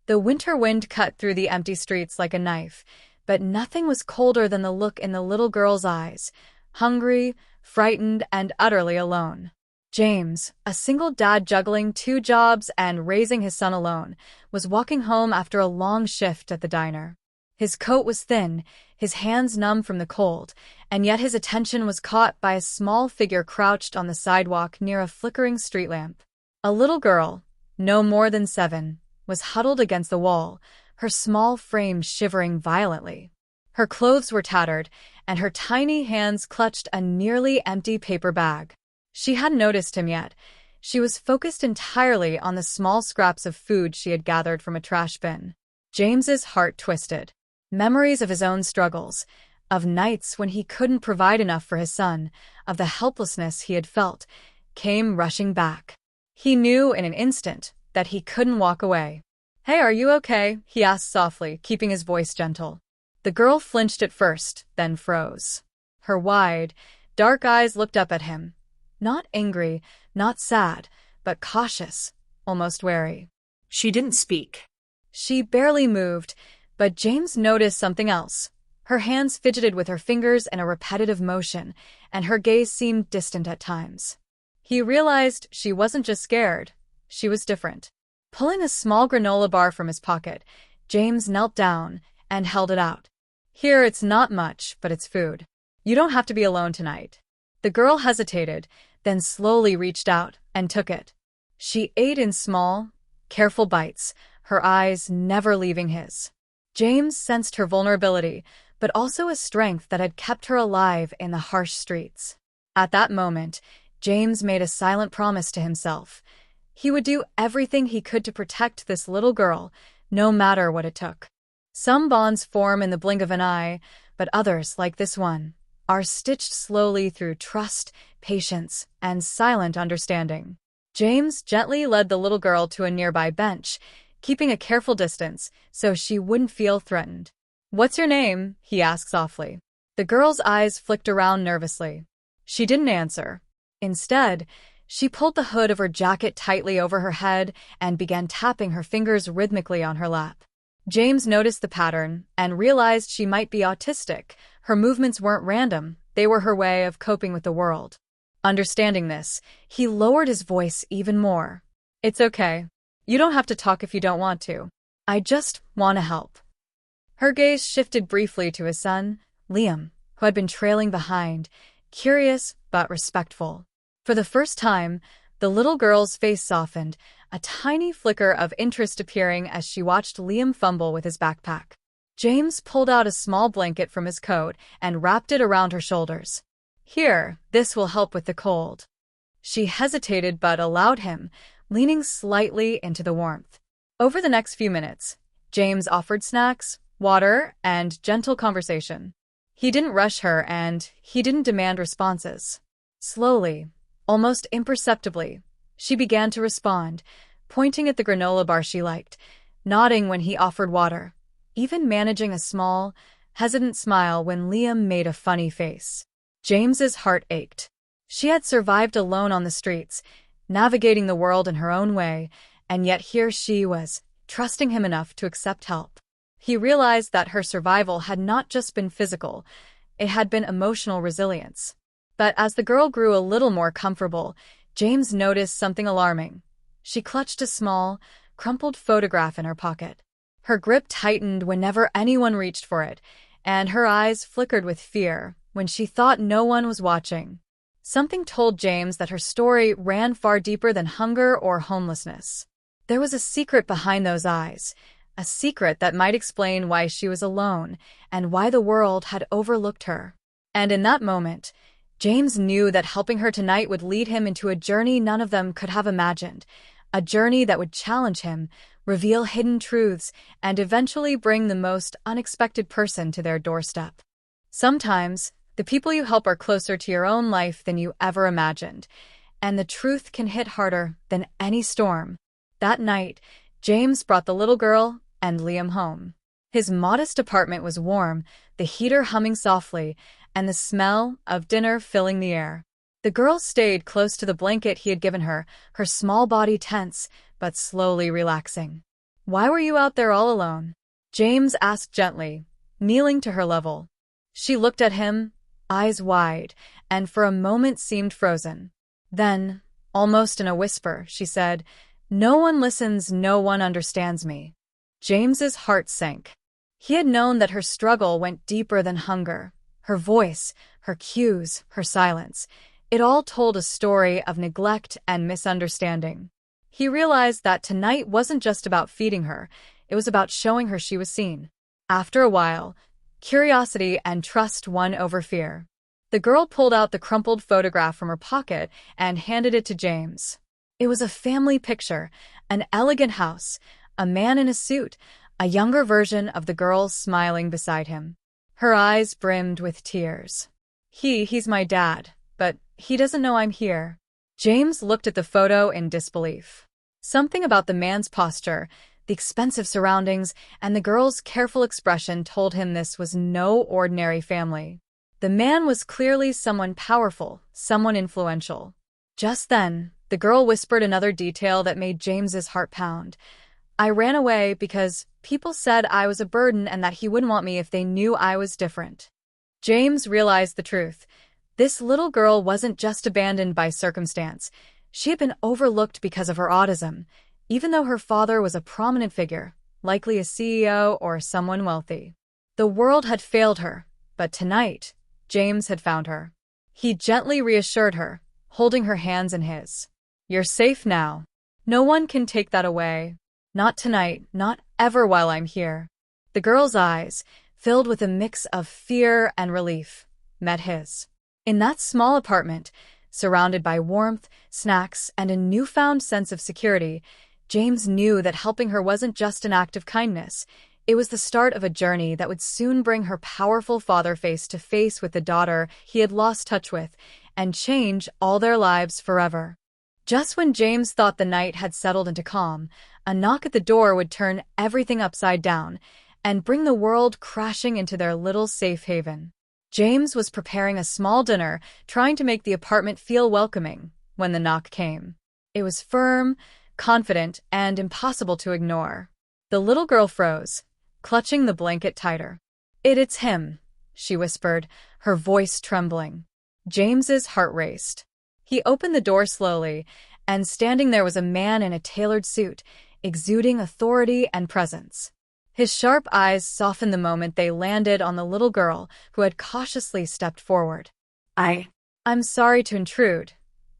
The winter wind cut through the empty streets like a knife, but nothing was colder than the look in the little girl's eyes, hungry, frightened, and utterly alone. James, a single dad juggling 2 jobs and raising his son alone, was walking home after a long shift at the diner. His coat was thin, his hands numb from the cold, and yet his attention was caught by a small figure crouched on the sidewalk near a flickering street lamp. A little girl, no more than 7, was huddled against the wall, her small frame shivering violently. Her clothes were tattered, and her tiny hands clutched a nearly empty paper bag. She hadn't noticed him yet. She was focused entirely on the small scraps of food she had gathered from a trash bin. James's heart twisted. Memories of his own struggles, of nights when he couldn't provide enough for his son, of the helplessness he had felt, came rushing back. He knew in an instant that he couldn't walk away. "Hey, are you okay?" he asked softly, keeping his voice gentle. The girl flinched at first, then froze. Her wide, dark eyes looked up at him. Not angry, not sad, but cautious, almost wary. She didn't speak. She barely moved, but James noticed something else. Her hands fidgeted with her fingers in a repetitive motion, and her gaze seemed distant at times. He realized she wasn't just scared, she was different. Pulling a small granola bar from his pocket, James knelt down and held it out. "Here, it's not much, but it's food. You don't have to be alone tonight." The girl hesitated, then slowly reached out and took it. She ate in small, careful bites, her eyes never leaving his. James sensed her vulnerability, but also a strength that had kept her alive in the harsh streets. At that moment, James made a silent promise to himself. He would do everything he could to protect this little girl, no matter what it took. Some bonds form in the blink of an eye, but others, like this one, are stitched slowly through trust, patience, and silent understanding. James gently led the little girl to a nearby bench, keeping a careful distance so she wouldn't feel threatened. "What's your name?" he asked softly. The girl's eyes flicked around nervously. She didn't answer. Instead, she pulled the hood of her jacket tightly over her head and began tapping her fingers rhythmically on her lap. James noticed the pattern and realized she might be autistic. Her movements weren't random, they were her way of coping with the world. Understanding this, he lowered his voice even more. "It's okay. You don't have to talk if you don't want to. I just want to help." Her gaze shifted briefly to his son, Liam, who had been trailing behind, curious but respectful. For the first time, the little girl's face softened, a tiny flicker of interest appearing as she watched Liam fumble with his backpack. James pulled out a small blanket from his coat and wrapped it around her shoulders. "Here, this will help with the cold." She hesitated but allowed him, leaning slightly into the warmth. Over the next few minutes, James offered snacks, water, and gentle conversation. He didn't rush her and he didn't demand responses. Slowly, almost imperceptibly, she began to respond, pointing at the granola bar she liked, nodding when he offered water, even managing a small, hesitant smile when Liam made a funny face. James's heart ached. She had survived alone on the streets, navigating the world in her own way, and yet here she was, trusting him enough to accept help. He realized that her survival had not just been physical, it had been emotional resilience. But as the girl grew a little more comfortable, James noticed something alarming. She clutched a small, crumpled photograph in her pocket. Her grip tightened whenever anyone reached for it, and her eyes flickered with fear when she thought no one was watching. Something told James that her story ran far deeper than hunger or homelessness. There was a secret behind those eyes, a secret that might explain why she was alone and why the world had overlooked her. And in that moment, James knew that helping her tonight would lead him into a journey none of them could have imagined, a journey that would challenge him, reveal hidden truths, and eventually bring the most unexpected person to their doorstep. Sometimes, the people you help are closer to your own life than you ever imagined, and the truth can hit harder than any storm. That night, James brought the little girl and Liam home. His modest apartment was warm, the heater humming softly, and the smell of dinner filling the air. The girl stayed close to the blanket he had given her, her small body tense, but slowly relaxing. Why were you out there all alone? James asked gently, kneeling to her level. She looked at him, eyes wide, and for a moment seemed frozen. Then, almost in a whisper, she said, "No one listens, no one understands me." James's heart sank. He had known that her struggle went deeper than hunger. Her voice, her cues, her silence. It all told a story of neglect and misunderstanding. He realized that tonight wasn't just about feeding her, it was about showing her she was seen. After a while, curiosity and trust won over fear. The girl pulled out the crumpled photograph from her pocket and handed it to James. It was a family picture, an elegant house, a man in a suit, a younger version of the girl smiling beside him. Her eyes brimmed with tears. He's my dad, but he doesn't know I'm here." James looked at the photo in disbelief. Something about the man's posture, the expensive surroundings, and the girl's careful expression told him this was no ordinary family. The man was clearly someone powerful, someone influential. Just then, the girl whispered another detail that made James's heart pound. "I ran away because people said I was a burden and that he wouldn't want me if they knew I was different." James realized the truth. This little girl wasn't just abandoned by circumstance. She had been overlooked because of her autism, even though her father was a prominent figure, likely a CEO or someone wealthy. The world had failed her, but tonight, James had found her. He gently reassured her, holding her hands in his. "You're safe now. No one can take that away. Not tonight, not ever while I'm here." The girl's eyes, filled with a mix of fear and relief, met his. In that small apartment, surrounded by warmth, snacks, and a newfound sense of security, James knew that helping her wasn't just an act of kindness. It was the start of a journey that would soon bring her powerful father face to face with the daughter he had lost touch with, and change all their lives forever. Just when James thought the night had settled into calm, a knock at the door would turn everything upside down and bring the world crashing into their little safe haven. James was preparing a small dinner, trying to make the apartment feel welcoming, when the knock came. It was firm, confident, and impossible to ignore. The little girl froze, clutching the blanket tighter. It's him," she whispered, her voice trembling. James's heart raced. He opened the door slowly, and standing there was a man in a tailored suit, exuding authority and presence. His sharp eyes softened the moment they landed on the little girl who had cautiously stepped forward. I'm sorry to intrude,"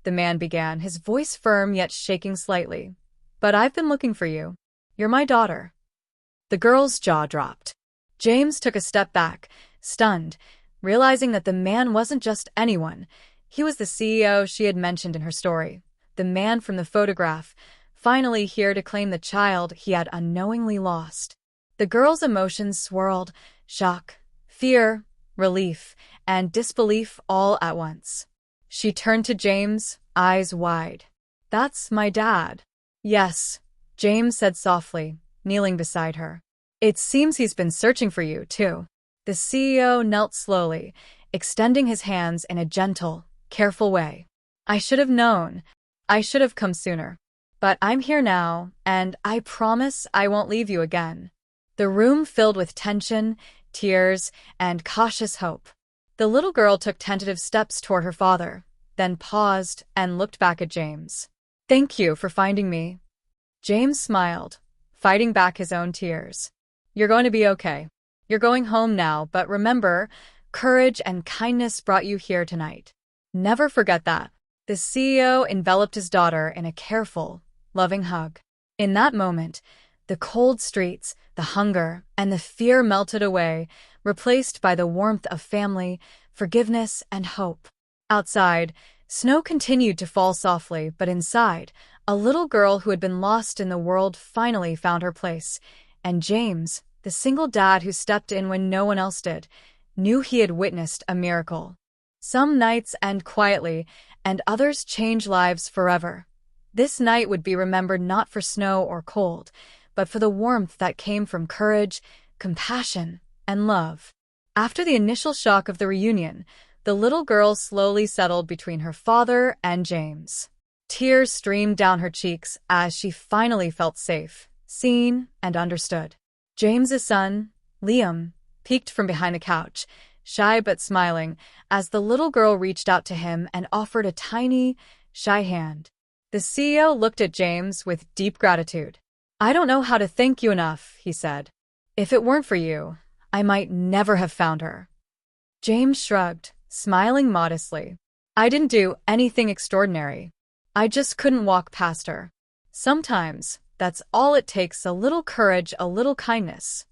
the man began, his voice firm yet shaking slightly. "But I've been looking for you. You're my daughter." The girl's jaw dropped. James took a step back, stunned, realizing that the man wasn't just anyone. He was the CEO she had mentioned in her story, the man from the photograph, finally here to claim the child he had unknowingly lost. The girl's emotions swirled, shock, fear, relief, and disbelief all at once. She turned to James, eyes wide. "That's my dad." "Yes," James said softly, kneeling beside her. "It seems he's been searching for you, too." The CEO knelt slowly, extending his hands in a gentle, careful way. "I should have known. I should have come sooner. But I'm here now, and I promise I won't leave you again." The room filled with tension, tears, and cautious hope. The little girl took tentative steps toward her father, then paused and looked back at James. "Thank you for finding me." James smiled, fighting back his own tears. "You're going to be okay. You're going home now, but remember, courage and kindness brought you here tonight. Never forget that." The CEO enveloped his daughter in a careful, loving hug. In that moment, the cold streets, the hunger, and the fear melted away, replaced by the warmth of family, forgiveness, and hope. Outside, snow continued to fall softly, but inside, a little girl who had been lost in the world finally found her place, and James, the single dad who stepped in when no one else did, knew he had witnessed a miracle. Some nights end quietly, and others change lives forever. This night would be remembered not for snow or cold, but for the warmth that came from courage, compassion, and love. After the initial shock of the reunion, the little girl slowly settled between her father and James. Tears streamed down her cheeks as she finally felt safe, seen, and understood. James's son, Liam, peeked from behind the couch, shy but smiling, as the little girl reached out to him and offered a tiny, shy hand. The CEO looked at James with deep gratitude. "I don't know how to thank you enough," he said. "If it weren't for you, I might never have found her." James shrugged, smiling modestly. "I didn't do anything extraordinary. I just couldn't walk past her. Sometimes, that's all it takes, a little courage, a little kindness."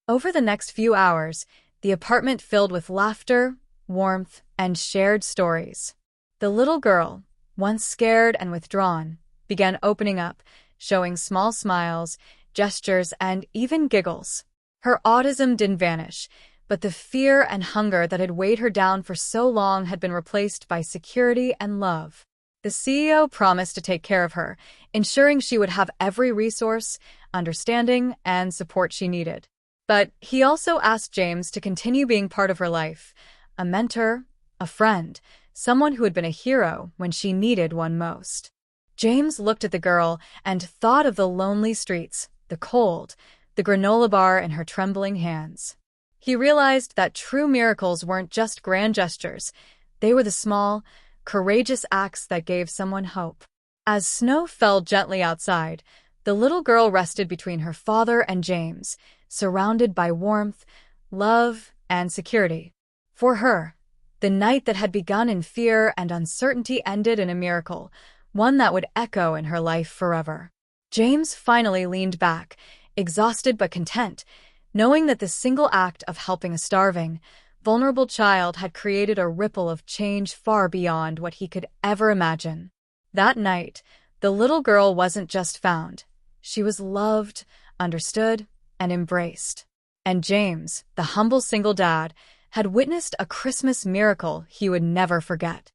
Over the next few hours, the apartment filled with laughter, warmth, and shared stories. The little girl, once scared and withdrawn, began opening up, showing small smiles, gestures, and even giggles. Her autism didn't vanish, but the fear and hunger that had weighed her down for so long had been replaced by security and love. The CEO promised to take care of her, ensuring she would have every resource, understanding, and support she needed. But he also asked James to continue being part of her life, a mentor, a friend, someone who had been a hero when she needed one most. James looked at the girl and thought of the lonely streets, the cold, the granola bar in her trembling hands. He realized that true miracles weren't just grand gestures, they were the small, courageous acts that gave someone hope. As snow fell gently outside, the little girl rested between her father and James, surrounded by warmth, love, and security. For her, the night that had begun in fear and uncertainty ended in a miracle, one that would echo in her life forever. James finally leaned back, exhausted but content, knowing that the single act of helping a starving, vulnerable child had created a ripple of change far beyond what he could ever imagine. That night, the little girl wasn't just found. She was loved, understood, and embraced. And James, the humble single dad, had witnessed a Christmas miracle he would never forget.